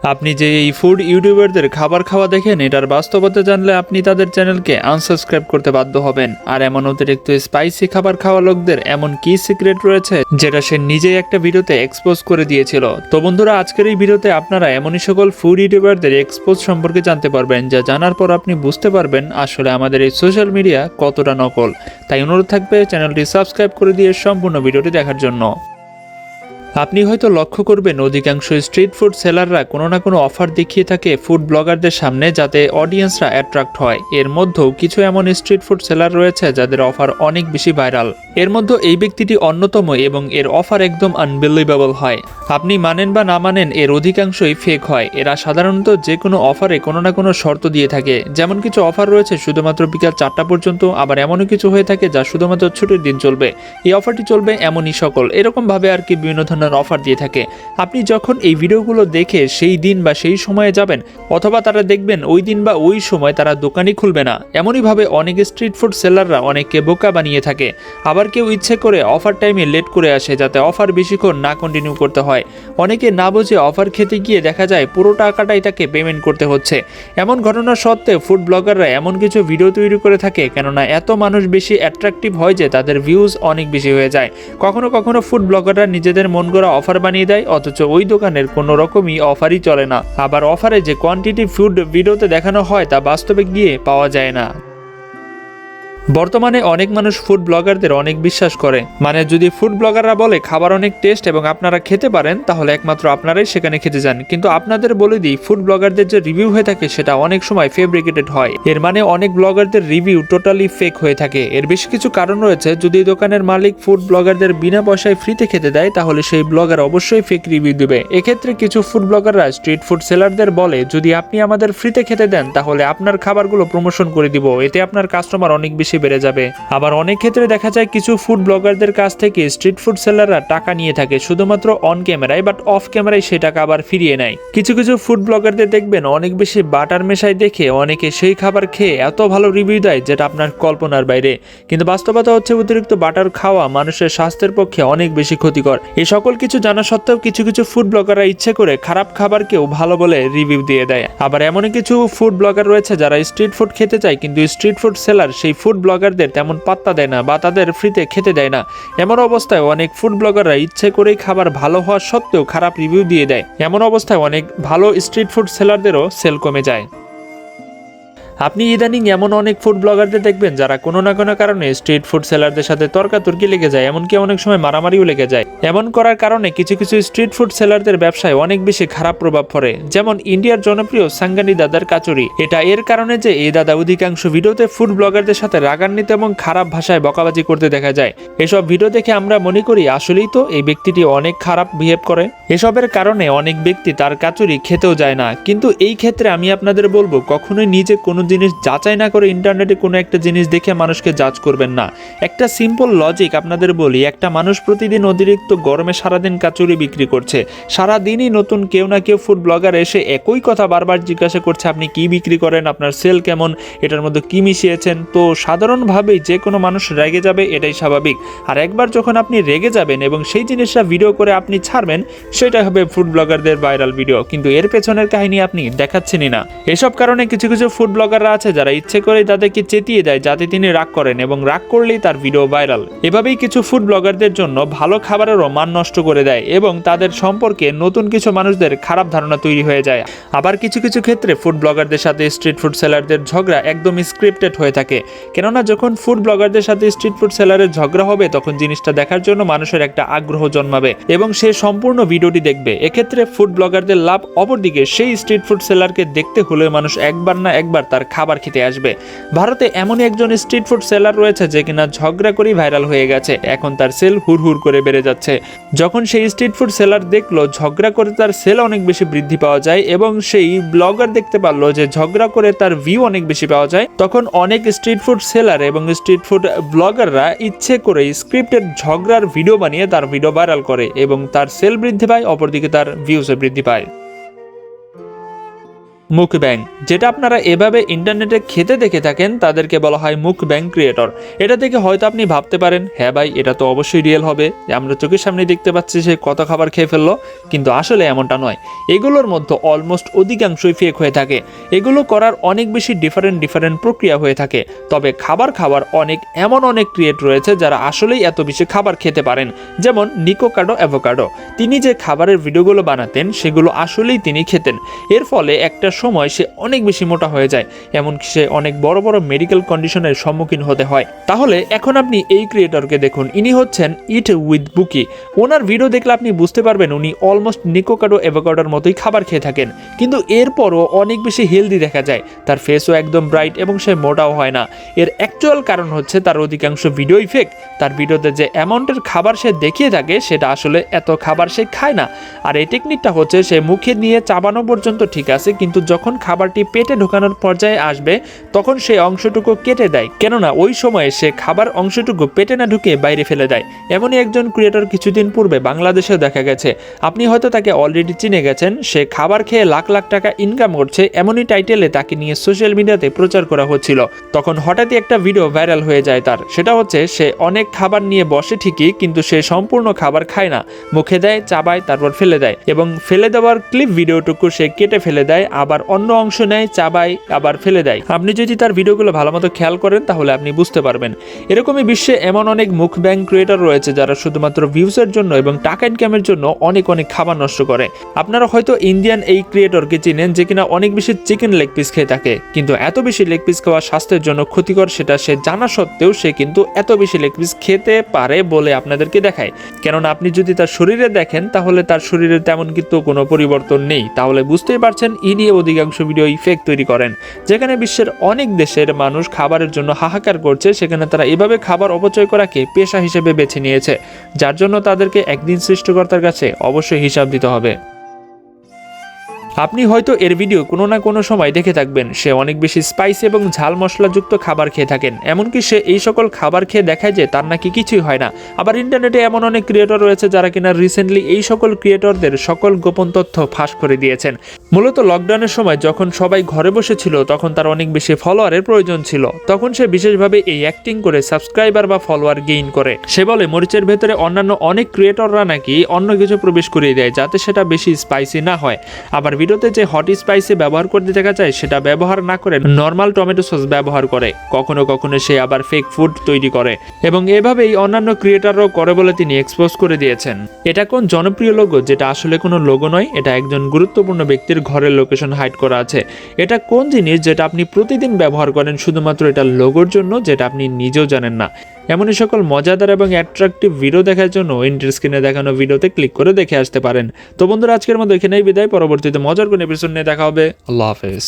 আপনি যে এই ফুড ইউটিউবারদের খাবার খাওয়া দেখেন, এটার বাস্তবতা জানলে আপনি তাদের চ্যানেলকে আনসাবস্ক্রাইব করতে বাধ্য হবেন। আর এমন অতিরিক্ত স্পাইসি খাবার খাওয়া লোকদের এমন কি সিক্রেট রয়েছে যেটা সে নিজেই একটা ভিডিওতে এক্সপোজ করে দিয়েছিল। তো বন্ধুরা, আজকের এই ভিডিওতে আপনারা এমনই সকল ফুড ইউটিউবারদের এক্সপোজ সম্পর্কে জানতে পারবেন, যা জানার পর আপনি বুঝতে পারবেন আসলে আমাদের এই সোশ্যাল মিডিয়া কতটা নকল। তাই অনুরোধ থাকবে চ্যানেলটি সাবস্ক্রাইব করে দিয়ে সম্পূর্ণ ভিডিওটি দেখার জন্য। আপনি হয়তো লক্ষ্য করবেন অধিকাংশ স্ট্রিট ফুড সেলাররা কোনো না কোনো অফার দেখিয়ে থাকে ফুড ব্লগারদের সামনে, যাতে অডিয়েন্সরা অ্যাট্রাক্ট হয়। এর মধ্যেও কিছু এমন স্ট্রিট ফুড সেলার রয়েছে যাদের অফার অনেক বেশি ভাইরাল। এর মধ্যে এই ব্যক্তিটি অন্যতম এবং এর অফার একদম আনবিলিভেবল হয়। আপনি মানেন বা না মানেন, এর অধিকাংশই ফেক হয়। এরা সাধারণত যে কোনো অফারে কোনো না কোনো শর্ত দিয়ে থাকে। যেমন কিছু অফার রয়েছে শুধুমাত্র বিকাল 4টা পর্যন্ত, আবার এমনও কিছু হয়ে থাকে যা শুধুমাত্র ছুটির দিন চলবে। এই অফারটি চলবে এমনই সকল এরকমভাবে আর কি বিভিন্ন ধরনের অফার দিয়ে থাকে। আপনি যখন এই ভিডিওগুলো দেখে সেই দিন বা সেই সময়ে যাবেন, অথবা তারা দেখবেন ওই দিন বা ওই সময় তারা দোকানই খুলবে না। এমনইভাবে অনেক স্ট্রিট ফুড সেলাররা অনেককে বোকা বানিয়ে থাকে। আবার কেউ ইচ্ছে করে অফার টাইমে লেট করে আসে যাতে অফার বেশিক্ষণ না কন্টিনিউ করতে হয়। অনেকে না বুঝে অফার খেতে গিয়ে দেখা যায় পুরো টাকাটাই তাকে পেমেন্ট করতে হচ্ছে। এমন ঘটনা সত্ত্বেও ফুড ব্লগাররা এমন কিছু ভিডিও তৈরি করে থাকে, কেননা এত মানুষ বেশি অ্যাট্রাকটিভ হয় যে তাদের ভিউজ অনেক বেশি হয়ে যায়। কখনো কখনো ফুড ব্লগাররা নিজেদের মন গড়া অফার বানিয়ে দেয়, অথচ ওই দোকানের কোনো রকমই অফারই চলে না। আবার অফারে যে কোয়ান্টিটি ফুড ভিডিওতে দেখানো হয় তা বাস্তবে গিয়ে পাওয়া যায় না। বর্তমানে অনেক মানুষ ফুড ব্লগারদের অনেক বিশ্বাস করে। মানে যদি ফুড ব্লগাররা বলে খাবার অনেক টেস্ট এবং আপনারা খেতে পারেন, তাহলে একমাত্র আপনারাই সেখানে খেতে যান। কিন্তু আপনাদের বলে দিই, ফুড ব্লগারদের যে রিভিউ হয়ে থাকে সেটা অনেক সময় ফেব্রিকেটেড হয়। এর মানে অনেক ব্লগারদের রিভিউ টোটালি ফেক হয়ে থাকে। এর বেশ কিছু কারণ রয়েছে। যদি দোকানের মালিক ফুড ব্লগারদের বিনা পয়সায় ফ্রিতে খেতে দেয়, তাহলে সেই ব্লগার অবশ্যই ফেক রিভিউ দেবে। এক্ষেত্রে কিছু ফুড ব্লগাররা স্ট্রিট ফুড সেলারদের বলে, যদি আপনি আমাদের ফ্রিতে খেতে দেন তাহলে আপনার খাবারগুলো প্রমোশন করে দিব, এতে আপনার কাস্টমার অনেক বেশি বেড়ে যাবে। আবার অনেক ক্ষেত্রে দেখা যায় কিছু ফুড ব্লগারদের কাছ থেকে স্ট্রিট ফুড সেলাররা টাকা নিয়ে থাকে শুধুমাত্র অন ক্যামেরায়, বাট অফ ক্যামেরায় সেই টাকা আবার ফিরিয়ে নেয়। কিছু কিছু ফুড ব্লগারদের দেখবেন অনেক বেশি বাটার মেশাই দেখে অনেকে সেই খাবার খেয়ে এত ভালো রিভিউ দেয় যেটা আপনার কল্পনার বাইরে। কিন্তু বাস্তবতা হচ্ছে অতিরিক্ত বাটার খাওয়া মানুষের স্বাস্থ্যের পক্ষে অনেক বেশি ক্ষতিকর। এই সকল কিছু জানা সত্ত্বেও কিছু কিছু ফুড ব্লগাররা ইচ্ছে করে খারাপ খাবারকেও ভালো বলে রিভিউ দিয়ে দেয়। আবার এমন কিছু ফুড ব্লগার রয়েছে যারা স্ট্রিট ফুড খেতে চায়, কিন্তু স্ট্রিট ফুড সেলার সেই ফুড ব্লগারদের তেমন পাত্তা দেয় না বা তাদের ফ্রিতে খেতে দেয় না। এমন অবস্থায় অনেক ফুড ব্লগাররা ইচ্ছে করেই খাবার ভালো হওয়া সত্ত্বেও খারাপ রিভিউ দিয়ে দেয়। এমন অবস্থায় অনেক ভালো স্ট্রিট ফুড সেলারদেরও সেল কমে যায়। আপনি ইদানিং এমন অনেক ফুড ব্লগারদের দেখবেন যারা কোনো না কোনো কারণে স্ট্রিট ফুড সেলারদের সাথে তর্কাতর্কি লেগে যায়, এমনকি অনেক সময় মারামারিও লেগে যায়। এমন করার কারণে কিছু কিছু স্ট্রিট ফুড সেলারদের ব্যবসায় অনেক বেশি খারাপ প্রভাব পড়ে। যেমন ইন্ডিয়ার জনপ্রিয় সাঙ্গানি দাদার কাচুরি। এটা এর কারণে যে এই দাদা অধিকাংশ ভিডিওতে ফুড ব্লগারদের সাথে রাগান্বিত এবং খারাপ ভাষায় বকাবাজি করতে দেখা যায়। এসব ভিডিও দেখে আমরা মনে করি আসলেই তো এই ব্যক্তিটি অনেক খারাপ বিহেভ করে। এসবের কারণে অনেক ব্যক্তি তার কাচুরি খেতেও যায় না। কিন্তু এই ক্ষেত্রে আমি আপনাদের বলবো, কখনোই নিজে কোনো জিনিস যাচাই না করে ইন্টারনেটে কোনো একটা জিনিস দেখে মানুষকে জাজ করবেন না। একটা সিম্পল লজিক আপনাদের বলি, একটা মানুষ প্রতিদিন অতিরিক্ত গরমে সারাদিন কাচুরি বিক্রি করছে, সারাদিনই নতুন কেউ না কেউ ফুড ব্লগার এসে একই কথা বারবার জিজ্ঞাসা করছে, আপনি কি বিক্রি করেন, আপনার সেল কেমন, এটার মধ্যে কি মিশিয়েছেন। তো সাধারণভাবেই যে কোনো মানুষ রেগে যাবে, এটাই স্বাভাবিক। আর একবার যখন আপনি রেগে যাবেন এবং সেই জিনিসটা ভিডিও করে আপনি ছাড়বেন, সেটা হবে ফুড ব্লগারদের ভাইরাল ভিডিও। কিন্তু এর পেছনের কাহিনী আপনি দেখাচ্ছেনই না। এসব কারণে কিছু কিছু ফুড ব্লগাররা আছে যারা ইচ্ছে করে তাদেরকে চেতিয়ে দেয় যাতে তিনি রাগ করেন, এবং রাগ করলেই তার ভিডিও ভাইরাল। এভাবেই কিছু ফুড ব্লগারদের জন্য ভালো খাবারেরও মান নষ্ট করে দেয় এবং তাদের সম্পর্কে নতুন কিছু মানুষদের খারাপ ধারণা তৈরি হয়ে যায়। আবার কিছু কিছু ক্ষেত্রে ফুড ব্লগারদের সাথে স্ট্রিট ফুড সেলারদের ঝগড়া একদম স্ক্রিপ্টেড হয়ে থাকে। কেননা যখন ফুড ব্লগারদের সাথে স্ট্রিট ফুড সেলারের ঝগড়া হবে, তখন জিনিসটা দেখার জন্য মানুষের একটা আগ্রহ জন্মাবে এবং সে সম্পূর্ণ ভিডিওটি দেখবে। এক্ষেত্রে ফুড ব্লগারদের লাভ। অপরদিকে সেই স্ট্রিট ফুড সেলারকে দেখতে হলে মানুষ একবার না একবার তার খাবার খেতে আসবে। ভারতে এমনই একজন স্ট্রিট ফুড সেলার রয়েছে যে কিনা ঝগড়া করেই ভাইরাল হয়ে গেছে। এখন তার সেল হুড় করে বেড়ে যাচ্ছে। যখন সেই স্ট্রিট ফুড সেলার দেখলো ঝগড়া করে তার সেল অনেক বেশি বৃদ্ধি পাওয়া যায় এবং সেই ব্লগার দেখতে পারলো যে ঝগড়া করে তার ভিউ অনেক বেশি পাওয়া যায়, তখন অনেক স্ট্রিট ফুড সেলার এবং স্ট্রিট ফুড ব্লগাররা ইচ্ছে করে স্ক্রিপ্টেড ঝগড়ার ভিডিও বানিয়ে তার ভিডিও ভাইরাল করে এবং তার সেল বৃদ্ধি পায়, অপরদিকে তার ভিউসও বৃদ্ধি পায়। মুকব্যাং, যেটা আপনারা এভাবে ইন্টারনেটে খেতে দেখে থাকেন তাদেরকে বলা হয় মুকব্যাং ক্রিয়েটর। এটা দেখে হয়তো আপনি ভাবতে পারেন, হ্যাঁ ভাই এটা তো অবশ্যই রিয়েল হবে, আমরা চোখের সামনে দেখতে পাচ্ছি সে কত খাবার খেয়ে ফেললো, কিন্তু আসলে এমনটা নয়। এগুলোর মধ্যে অলমোস্ট অধিকাংশই ফেক হয়ে থাকে। এগুলো করার অনেক বেশি ডিফারেন্ট প্রক্রিয়া হয়ে থাকে। তবে খাবার খাওয়ার এমন অনেক ক্রিয়েট রয়েছে যারা আসলেই এত বেশি খাবার খেতে পারেন। যেমন নিকোকাডো অ্যাভোকাডো, তিনি যে খাবারের ভিডিওগুলো বানাতেন সেগুলো আসলেই তিনি খেতেন। এর ফলে একটা সময় সে অনেক বেশি মোটা হয়ে যায়, এমনকি সে অনেক বড় বড় মেডিকেল কন্ডিশনের সম্মুখীন হতে হয়। তাহলে এখন আপনি এই ক্রিয়েটরকে দেখুন, ইনি হচ্ছেন ইট উইথ বুকি। ওনার ভিডিও দেখলে আপনি বুঝতে পারবেন উনি অলমোস্ট নিকোকাডো অ্যাভোকাডোর মতোই খাবার খেয়ে থাকেন, কিন্তু এরপরও অনেক বেশি হেলদি দেখা যায়। তার ফেসও একদম ব্রাইট এবং সে মোটাও হয় না। এর অ্যাকচুয়াল কারণ হচ্ছে তার অধিকাংশ ভিডিওই ফেক। তার ভিডিওতে যে অ্যামাউন্টের খাবার সে দেখিয়ে থাকে সেটা আসলে এত খাবার সে খায় না। আর এই টেকনিকটা হচ্ছে সে মুখে নিয়ে চাবানো পর্যন্ত ঠিক আছে, কিন্তু যখন খাবারটি পেটে ঢোকানোর পর্যায়ে আসবে তখন সে অংশটুকু কেটে দেয়, কেননা ওই সময়ে সে খাবার অংশটুকু পেটে না ঢুকে বাইরে ফেলে দেয়। এমনই একজন ক্রিয়েটর কিছুদিন পূর্বে বাংলাদেশেও দেখা গেছে। আপনি হয়তো তাকে অলরেডি চিনে গেছেন। সে খাবার খেয়ে লাখ লাখ টাকা ইনকাম করছে, এমনই টাইটেলে তাকে নিয়ে সোশ্যাল মিডিয়াতে প্রচার করা হচ্ছিল। তখন হঠাৎই একটা ভিডিও ভাইরাল হয়ে যায় তার। সেটা হচ্ছে সে অনেক খাবার নিয়ে বসে ঠিকই, কিন্তু সে সম্পূর্ণ খাবার খায় না, মুখে দেয়, চাবায়, তারপর ফেলে দেয়, এবং ফেলে দেওয়ার ক্লিপ ভিডিওটুকু সে কেটে ফেলে দেয়, আবার অন্য অংশ নেয়, চাবায়, আবার ফেলে দেয়। আপনি যদি তার ভিডিওগুলো ভালো মতো খেয়াল করেন তাহলে আপনি বুঝতে পারবেন। এরকমই বিশ্বে এমন অনেক মুকব্যাং ক্রিয়েটর রয়েছে যারা শুধুমাত্র ভিউসের জন্য এবং টাকা ইনকামের জন্য অনেক খাবার নষ্ট করে। আপনারা হয়তো ইন্ডিয়ান এই ক্রিয়েটরকে চিনেন যে কিনা অনেক বেশি চিকেন লেগ পিস খেয়ে থাকে, কিন্তু এত বেশি লেগ পিস খাওয়া স্বাস্থ্যের জন্য ক্ষতিকর সেটা সে জানা সত্ত্বেও সে কিন্তু এত বেশি লেগ পিস খেতে পারে বলে আপনাদেরকে দেখায়। কেননা আপনি যদি তার শরীরে দেখেন তাহলে তার শরীরে তেমন কিন্তু কোনো পরিবর্তন নেই। তাহলে বুঝতেই পারছেন ইনি অধিকাংশ ভিডিওই ফেক তৈরি করেন। যেখানে বিশ্বের অনেক দেশের মানুষ খাবারের জন্য হাহাকার করছে, সেখানে তারা এভাবে খাবার অপচয় করাকে পেশা হিসেবে বেছে নিয়েছে, যার জন্য তাদেরকে একদিন সৃষ্টিকর্তার কাছে অবশ্যই হিসাব দিতে হবে। আপনি হয়তো এর ভিডিও কোনো না কোনো সময় দেখে থাকবেন। সে অনেক বেশি স্পাইসি এবং ঝাল মশলাযুক্ত খাবার খেয়ে থাকেন, এমনকি সে এই সকল খাবার খেয়ে দেখায় যে তার নাকি কিছুই হয় না। আবার ইন্টারনেটে এমন অনেক ক্রিয়েটর রয়েছে যারা কিনা রিসেন্টলি এই সকল ক্রিয়েটরদের সকল গোপন তথ্য ফাঁস করে দিয়েছেন। মূলত লকডাউনের সময় যখন সবাই ঘরে বসেছিল তখন তার অনেক বেশি ফলোয়ারের প্রয়োজন ছিল, তখন সে বিশেষভাবে এই অ্যাক্টিং করে সাবস্ক্রাইবার বা ফলোয়ার গেইন করে। সে বলে মরিচের ভেতরে অন্যান্য অনেক ক্রিয়েটররা নাকি অন্য কিছু প্রবেশ করিয়ে দেয় যাতে সেটা বেশি স্পাইসি না হয়। আবার ভিডিওতে যে হট স্পাইসি ব্যবহার করতে দেখা যায় সেটা ব্যবহার না করে নর্মাল টমেটো সস ব্যবহার করে। কখনো কখনো সে আবার ফেক ফুড তৈরি করে, এবং এভাবেই অন্যান্য ক্রিয়েটররাও করে বলে তিনি এক্সপোজ করে দিয়েছেন। এটা কোন জনপ্রিয় লোগো যেটা আসলে কোনো লোগো নয়, এটা একজন গুরুত্বপূর্ণ ব্যক্তির ঘরের লোকেশন হাইড করা আছে। এটা কোন জিনিস যেটা আপনি প্রতিদিন ব্যবহার করেন শুধুমাত্র এটা লোগোর জন্য, যেটা আপনি নিজেও জানেন না। এমনই সকল মজাদার এবং অ্যাট্রাকটিভ ভিডিও দেখার জন্য এন্টার স্ক্রিনে দেখানো ভিডিওতে ক্লিক করে দেখে আসতে পারেন। তো বন্ধুরা, আজকের মতো এখানেই বিদায়। পরবর্তীতে মজার কোনো এপিসোড নিয়ে দেখা হবে। আল্লাহ হাফেজ।